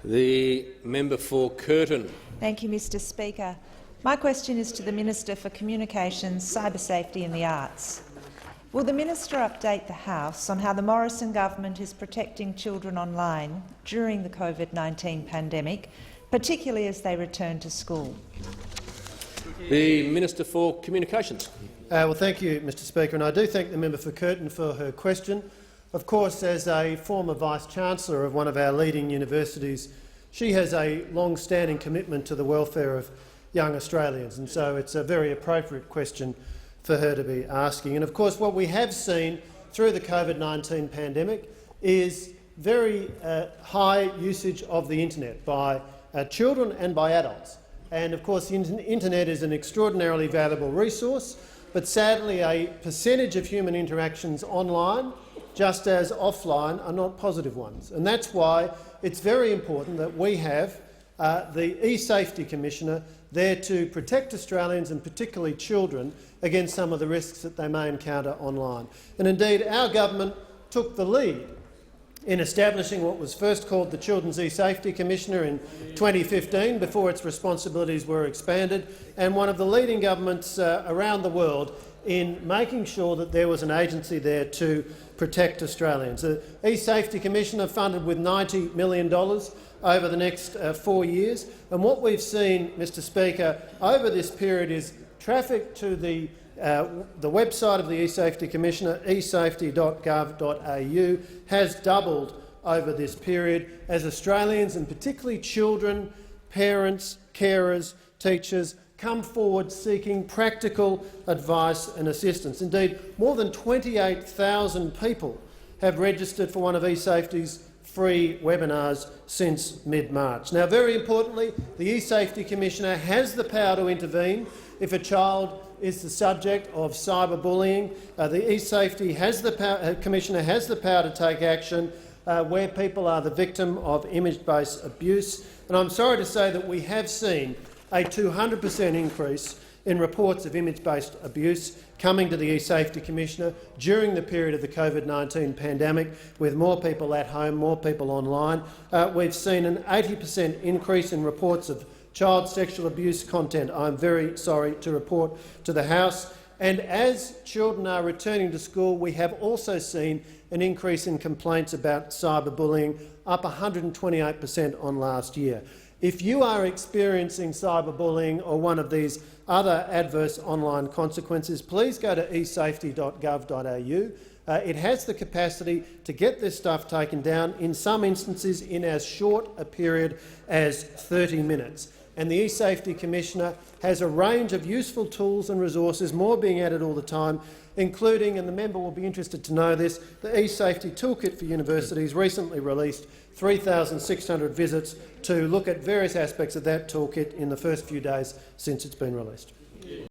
The member for Curtin. Thank you, Mr Speaker. My question is to the Minister for Communications, Cyber Safety and the Arts. Will the Minister update the House on how the Morrison government is protecting children online during the COVID-19 pandemic, particularly as they return to school? The Minister for Communications. Well, thank you, Mr Speaker, and I do thank the member for Curtin for her question. Of course, as a former Vice-Chancellor of one of our leading universities, she has a long-standing commitment to the welfare of young Australians, and so it's a very appropriate question for her to be asking. And of course, what we have seen through the COVID-19 pandemic is very high usage of the internet by children and by adults. And of course, the internet is an extraordinarily valuable resource, but sadly a percentage of human interactions online, just as offline, are not positive ones. And that's why it's very important that we have the eSafety Commissioner there to protect Australians, and particularly children, against some of the risks that they may encounter online. And indeed, our government took the lead in establishing what was first called the Children's eSafety Commissioner in 2015, before its responsibilities were expanded, and one of the leading governments around the world in making sure that there was an agency there to protect Australians. The eSafety Commissioner funded with $90 million over the next 4 years, and what we've seen, Mr Speaker, over this period is traffic to the website of the eSafety Commissioner, esafety.gov.au, has doubled over this period as Australians, and particularly children, parents, carers, teachers, come forward seeking practical advice and assistance. Indeed, more than 28,000 people have registered for one of eSafety's free webinars since mid-March. Now, very importantly, the eSafety Commissioner has the power to intervene if a child is the subject of cyberbullying. The eSafety Commissioner has the power to take action where people are the victim of image-based abuse. And I'm sorry to say that we have seen a 200% increase in reports of image-based abuse coming to the eSafety Commissioner during the period of the COVID-19 pandemic, with more people at home, more people online. We've seen an 80% increase in reports of child sexual abuse content, I'm very sorry to report to the House. And as children are returning to school, we have also seen an increase in complaints about cyberbullying, up 128% on last year. If you are experiencing cyberbullying or one of these other adverse online consequences, please go to esafety.gov.au. It has the capacity to get this stuff taken down, in some instances in as short a period as 30 minutes. And the eSafety Commissioner has a range of useful tools and resources, more being added all the time, including, and the member will be interested to know this, the eSafety Toolkit for Universities recently released 3,600 visits to look at various aspects of that toolkit in the first few days since it's been released.